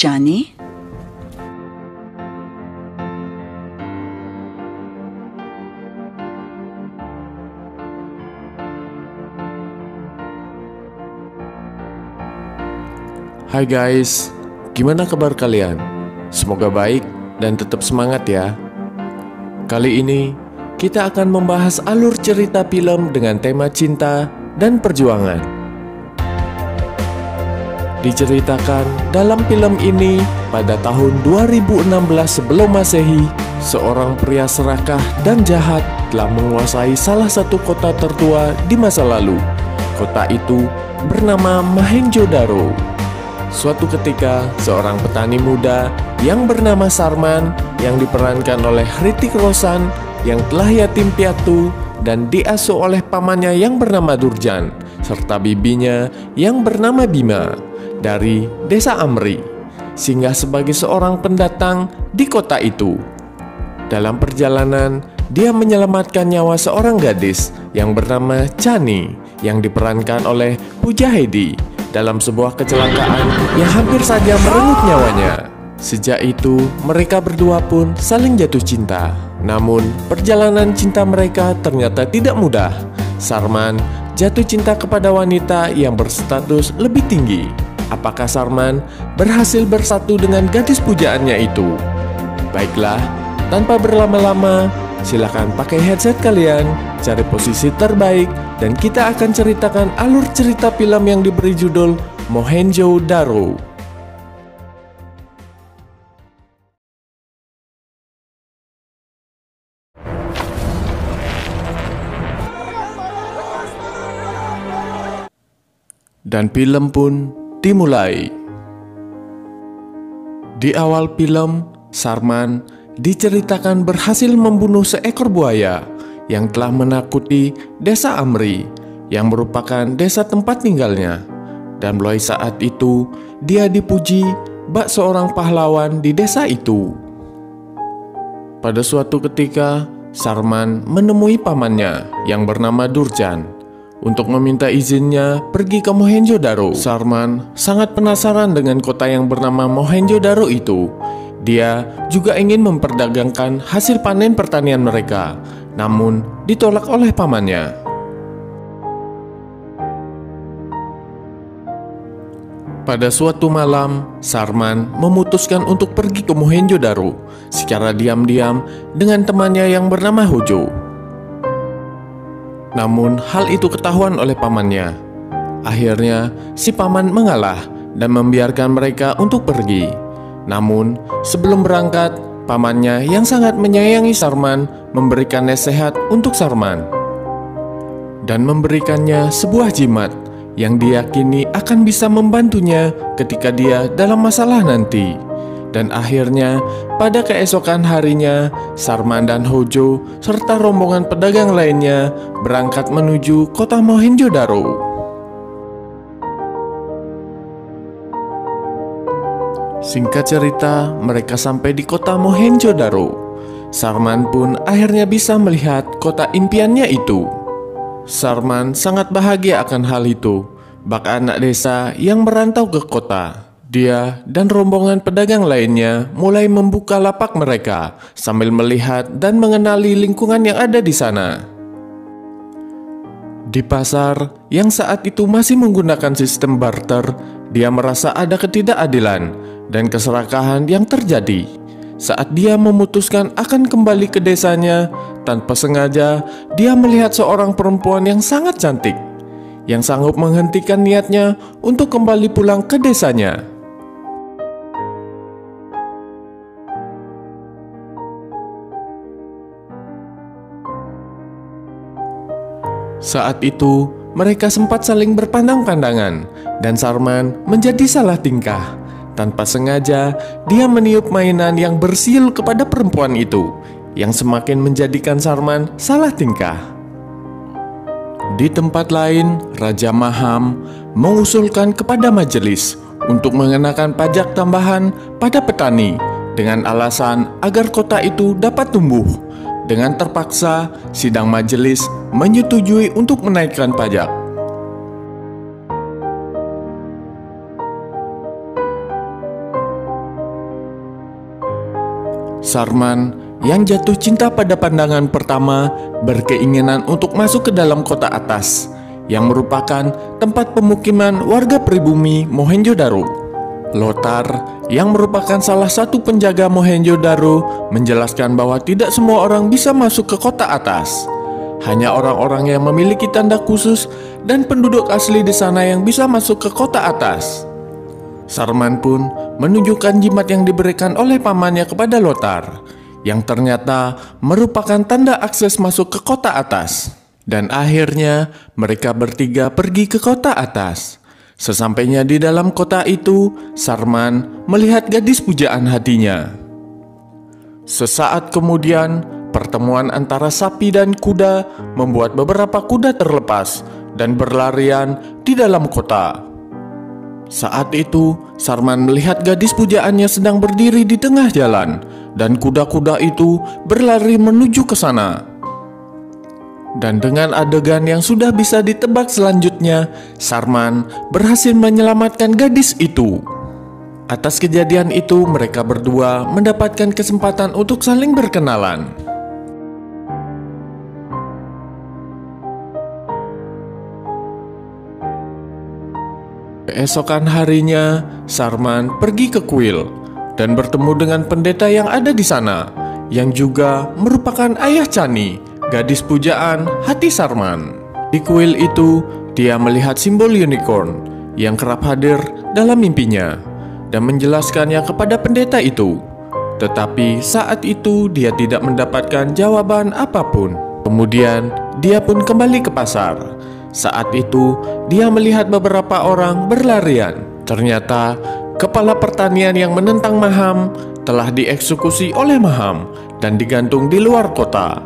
Johnny? Hai guys, gimana kabar kalian? Semoga baik dan tetap semangat ya. Kali ini kita akan membahas alur cerita film dengan tema cinta dan perjuangan. Diceritakan dalam film ini pada tahun 2016 sebelum Masehi, seorang pria serakah dan jahat telah menguasai salah satu kota tertua di masa lalu. Kota itu bernama Mohenjo-daro. Suatu ketika, seorang petani muda yang bernama Sarman yang diperankan oleh Hrithik Roshan yang telah yatim piatu dan diasuh oleh pamannya yang bernama Durjan serta bibinya yang bernama Bima dari desa Amri, singgah sebagai seorang pendatang di kota itu. Dalam perjalanan, dia menyelamatkan nyawa seorang gadis yang bernama Chani yang diperankan oleh Pooja Hedi dalam sebuah kecelakaan yang hampir saja merenggut nyawanya. Sejak itu, mereka berdua pun saling jatuh cinta. Namun, perjalanan cinta mereka ternyata tidak mudah. Sarman jatuh cinta kepada wanita yang berstatus lebih tinggi. Apakah Sarman berhasil bersatu dengan gadis pujaannya itu? Baiklah, tanpa berlama-lama, silakan pakai headset kalian, cari posisi terbaik, dan kita akan ceritakan alur cerita film yang diberi judul Mohenjo-daro. Dan film pun dimulai. Di awal film, Sarman diceritakan berhasil membunuh seekor buaya yang telah menakuti desa Amri yang merupakan desa tempat tinggalnya. Dan mulai saat itu, dia dipuji bak seorang pahlawan di desa itu. Pada suatu ketika, Sarman menemui pamannya yang bernama Durjan untuk meminta izinnya pergi ke Mohenjo-daro. Sarman sangat penasaran dengan kota yang bernama Mohenjo-daro itu. Dia juga ingin memperdagangkan hasil panen pertanian mereka, namun ditolak oleh pamannya. Pada suatu malam, Sarman memutuskan untuk pergi ke Mohenjo-daro secara diam-diam dengan temannya yang bernama Hojo. Namun hal itu ketahuan oleh pamannya. Akhirnya si paman mengalah dan membiarkan mereka untuk pergi. Namun sebelum berangkat, pamannya yang sangat menyayangi Sarman memberikan nasihat untuk Sarman dan memberikannya sebuah jimat yang diyakini akan bisa membantunya ketika dia dalam masalah nanti. Dan akhirnya pada keesokan harinya, Sarman dan Hojo serta rombongan pedagang lainnya berangkat menuju kota Mohenjo-daro. Singkat cerita, mereka sampai di kota Mohenjo-daro. Sarman pun akhirnya bisa melihat kota impiannya itu. Sarman sangat bahagia akan hal itu, bak anak desa yang merantau ke kota. Dia dan rombongan pedagang lainnya mulai membuka lapak mereka sambil melihat dan mengenali lingkungan yang ada di sana. Di pasar yang saat itu masih menggunakan sistem barter, dia merasa ada ketidakadilan dan keserakahan yang terjadi. Saat dia memutuskan akan kembali ke desanya, tanpa sengaja dia melihat seorang perempuan yang sangat cantik, yang sanggup menghentikan niatnya untuk kembali pulang ke desanya. Saat itu, mereka sempat saling berpandang-pandangan, dan Sarman menjadi salah tingkah. Tanpa sengaja, dia meniup mainan yang bersiul kepada perempuan itu, yang semakin menjadikan Sarman salah tingkah. Di tempat lain, Raja Maham mengusulkan kepada majelis untuk mengenakan pajak tambahan pada petani dengan alasan agar kota itu dapat tumbuh. Dengan terpaksa, sidang majelis menyetujui untuk menaikkan pajak. Sarman yang jatuh cinta pada pandangan pertama berkeinginan untuk masuk ke dalam kota atas, yang merupakan tempat pemukiman warga pribumi Mohenjo-daro. Lothar yang merupakan salah satu penjaga Mohenjo-daro menjelaskan bahwa tidak semua orang bisa masuk ke kota atas. Hanya orang-orang yang memiliki tanda khusus dan penduduk asli di sana yang bisa masuk ke kota atas. Sarman pun menunjukkan jimat yang diberikan oleh pamannya kepada Lothar, yang ternyata merupakan tanda akses masuk ke kota atas. Dan akhirnya mereka bertiga pergi ke kota atas. Sesampainya di dalam kota itu, Sarman melihat gadis pujaan hatinya. Sesaat kemudian, pertemuan antara sapi dan kuda membuat beberapa kuda terlepas dan berlarian di dalam kota. Saat itu, Sarman melihat gadis pujaannya sedang berdiri di tengah jalan, dan kuda-kuda itu berlari menuju ke sana. Dan dengan adegan yang sudah bisa ditebak selanjutnya, Sarman berhasil menyelamatkan gadis itu. Atas kejadian itu, mereka berdua mendapatkan kesempatan untuk saling berkenalan. Keesokan harinya, Sarman pergi ke kuil dan bertemu dengan pendeta yang ada di sana, yang juga merupakan ayah Chani, gadis pujaan hati Sarman. Di kuil itu, dia melihat simbol unicorn yang kerap hadir dalam mimpinya dan menjelaskannya kepada pendeta itu. Tetapi saat itu dia tidak mendapatkan jawaban apapun. Kemudian dia pun kembali ke pasar. Saat itu dia melihat beberapa orang berlarian. Ternyata kepala pertanian yang menentang Maham telah dieksekusi oleh Maham dan digantung di luar kota.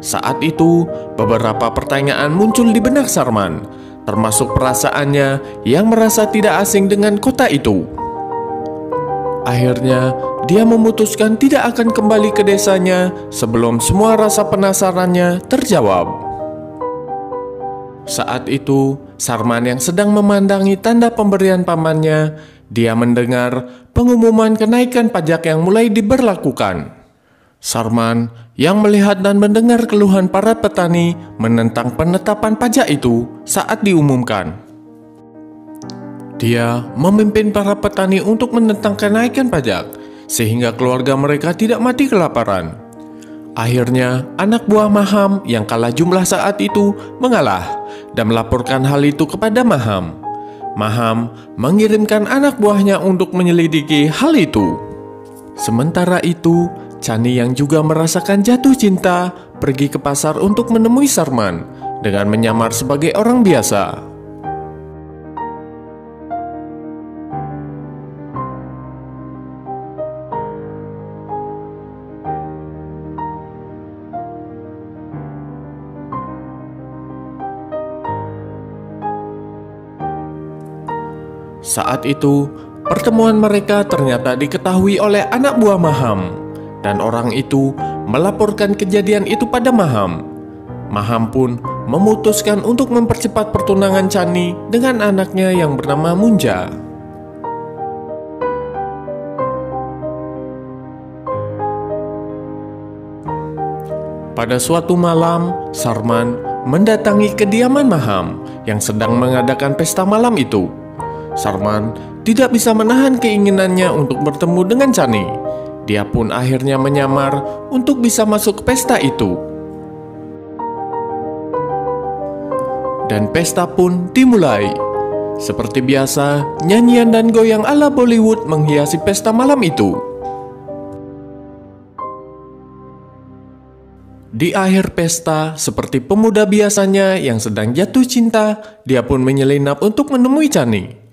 Saat itu beberapa pertanyaan muncul di benak Sarman, termasuk perasaannya yang merasa tidak asing dengan kota itu. Akhirnya dia memutuskan tidak akan kembali ke desanya sebelum semua rasa penasarannya terjawab. Saat itu, Sarman yang sedang memandangi tanda pemberian pamannya, dia mendengar pengumuman kenaikan pajak yang mulai diberlakukan. Sarman yang melihat dan mendengar keluhan para petani menentang penetapan pajak itu saat diumumkan. Dia memimpin para petani untuk menentang kenaikan pajak, sehingga keluarga mereka tidak mati kelaparan. Akhirnya, anak buah Maham yang kalah jumlah saat itu mengalah dan melaporkan hal itu kepada Maham. Maham mengirimkan anak buahnya untuk menyelidiki hal itu. Sementara itu, Chani yang juga merasakan jatuh cinta pergi ke pasar untuk menemui Sarman dengan menyamar sebagai orang biasa. Saat itu, pertemuan mereka ternyata diketahui oleh anak buah Maham, dan orang itu melaporkan kejadian itu pada Maham. Maham pun memutuskan untuk mempercepat pertunangan Chani dengan anaknya yang bernama Munja. Pada suatu malam, Sarman mendatangi kediaman Maham yang sedang mengadakan pesta malam itu. Sarman tidak bisa menahan keinginannya untuk bertemu dengan Chani. Dia pun akhirnya menyamar untuk bisa masuk ke pesta itu. Dan pesta pun dimulai. Seperti biasa, nyanyian dan goyang ala Bollywood menghiasi pesta malam itu. Di akhir pesta, seperti pemuda biasanya yang sedang jatuh cinta, dia pun menyelinap untuk menemui Chani.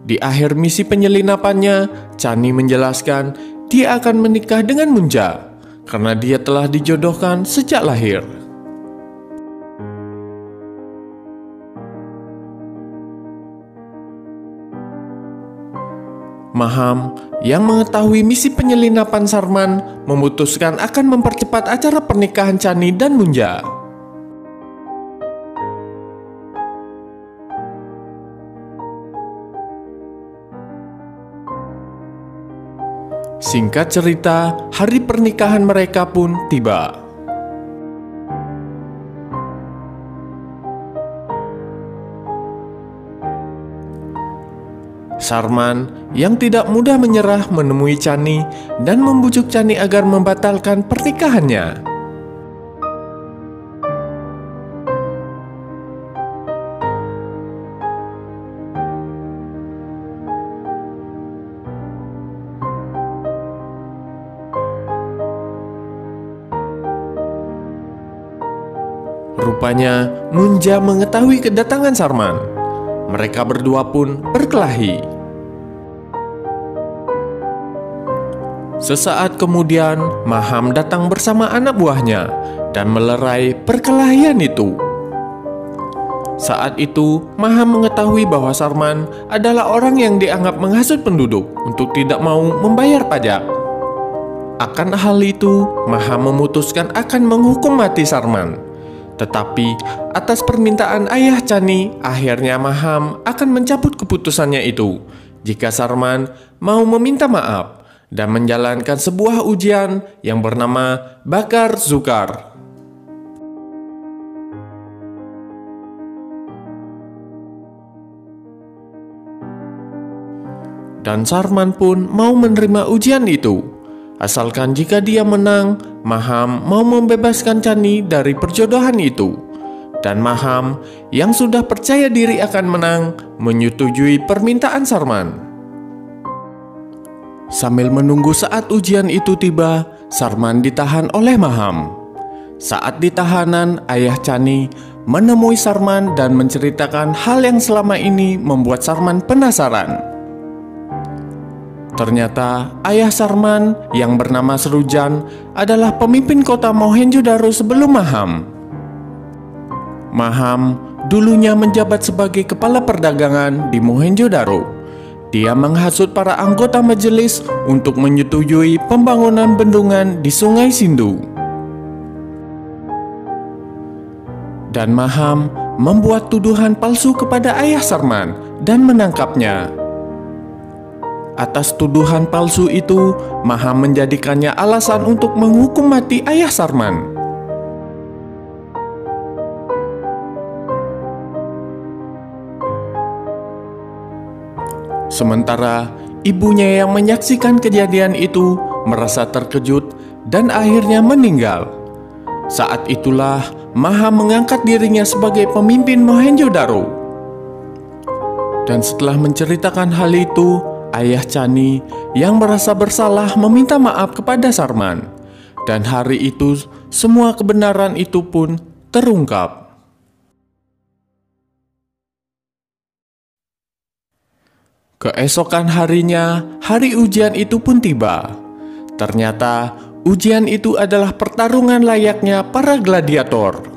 Di akhir misi penjelinapannya, Chani menjelaskan dia akan menikah dengan Munja karena dia telah dijodohkan sejak lahir. Maham yang mengetahui misi penyelinapan Sarman memutuskan akan mempercepat acara pernikahan Chani dan Munja. Singkat cerita, hari pernikahan mereka pun tiba. Sarman yang tidak mudah menyerah menemui Chani dan membujuk Chani agar membatalkan pernikahannya. Rupanya Munja mengetahui kedatangan Sarman. Mereka berdua pun berkelahi. Sesaat kemudian, Maham datang bersama anak buahnya dan melerai perkelahian itu. Saat itu, Maham mengetahui bahwa Sarman adalah orang yang dianggap menghasut penduduk untuk tidak mau membayar pajak. Akan hal itu, Maham memutuskan akan menghukum mati Sarman. Tetapi, atas permintaan ayah Chani, akhirnya Maham akan mencabut keputusannya itu jika Sarman mau meminta maaf dan menjalankan sebuah ujian yang bernama Bakar Zukar. Dan Sarman pun mau menerima ujian itu, asalkan jika dia menang, Maham mau membebaskan Chani dari perjodohan itu. Dan Maham yang sudah percaya diri akan menang, menyetujui permintaan Sarman. Sambil menunggu saat ujian itu tiba, Sarman ditahan oleh Maham. Saat di tahanan, ayah Chani menemui Sarman dan menceritakan hal yang selama ini membuat Sarman penasaran. Ternyata ayah Sarman yang bernama Srujan adalah pemimpin kota Mohenjo-daro sebelum Maham. Maham dulunya menjabat sebagai kepala perdagangan di Mohenjo-daro. Dia menghasut para anggota majelis untuk menyetujui pembangunan bendungan di Sungai Sindu. Dan Maham membuat tuduhan palsu kepada ayah Sarman dan menangkapnya. Atas tuduhan palsu itu, Maham menjadikannya alasan untuk menghukum mati ayah Sarman. Sementara ibunya yang menyaksikan kejadian itu merasa terkejut dan akhirnya meninggal. Saat itulah Maham mengangkat dirinya sebagai pemimpin Mohenjo-daro. Dan setelah menceritakan hal itu, ayah Chani yang merasa bersalah meminta maaf kepada Sarman. Dan hari itu semua kebenaran itu pun terungkap. Keesokan harinya, hari ujian itu pun tiba. Ternyata ujian itu adalah pertarungan layaknya para gladiator.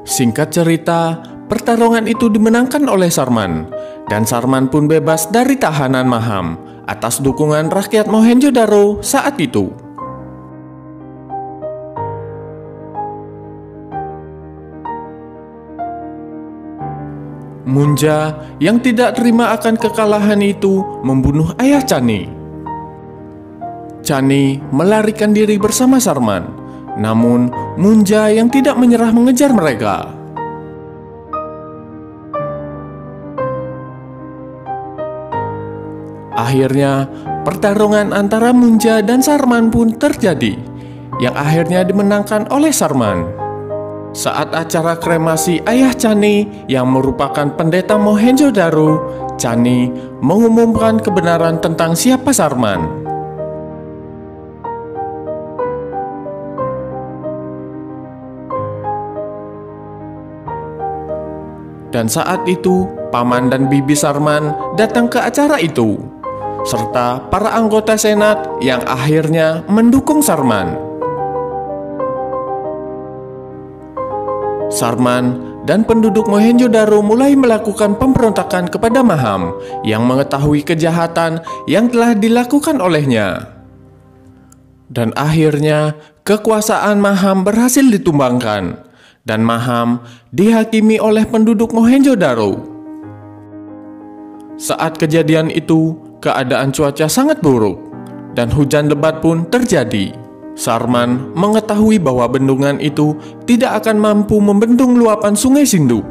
Singkat cerita, pertarungan itu dimenangkan oleh Sarman, dan Sarman pun bebas dari tahanan Maham atas dukungan rakyat Mohenjo-daro saat itu. Munja yang tidak terima akan kekalahan itu membunuh ayah Chani. Chani melarikan diri bersama Sarman, namun Munja yang tidak menyerah mengejar mereka. Akhirnya, pertarungan antara Munja dan Sarman pun terjadi, yang akhirnya dimenangkan oleh Sarman. Saat acara kremasi ayah Chani yang merupakan pendeta Mohenjo-daro, Chani mengumumkan kebenaran tentang siapa Sarman. Dan saat itu, paman dan bibi Sarman datang ke acara itu, serta para anggota senat yang akhirnya mendukung Sarman. Sarman dan penduduk Mohenjo-daro mulai melakukan pemberontakan kepada Maham yang mengetahui kejahatan yang telah dilakukan olehnya. Dan akhirnya kekuasaan Maham berhasil ditumbangkan dan Maham dihakimi oleh penduduk Mohenjo-daro. Saat kejadian itu, keadaan cuaca sangat buruk dan hujan lebat pun terjadi. Sarman mengetahui bahwa bendungan itu tidak akan mampu membendung luapan sungai Sindhu,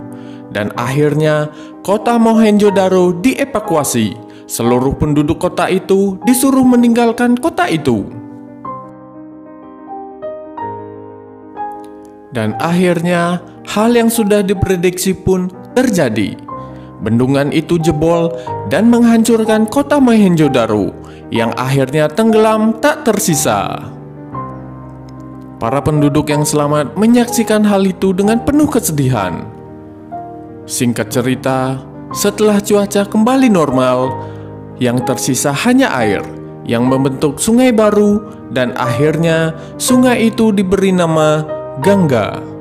dan akhirnya kota Mohenjo-daro dievakuasi. Seluruh penduduk kota itu disuruh meninggalkan kota itu. Dan akhirnya hal yang sudah diprediksi pun terjadi. Bendungan itu jebol dan menghancurkan kota Mohenjo-daro yang akhirnya tenggelam tak tersisa. Para penduduk yang selamat menyaksikan hal itu dengan penuh kesedihan. Singkat cerita, setelah cuaca kembali normal, yang tersisa hanya air yang membentuk sungai baru dan akhirnya sungai itu diberi nama Gangga.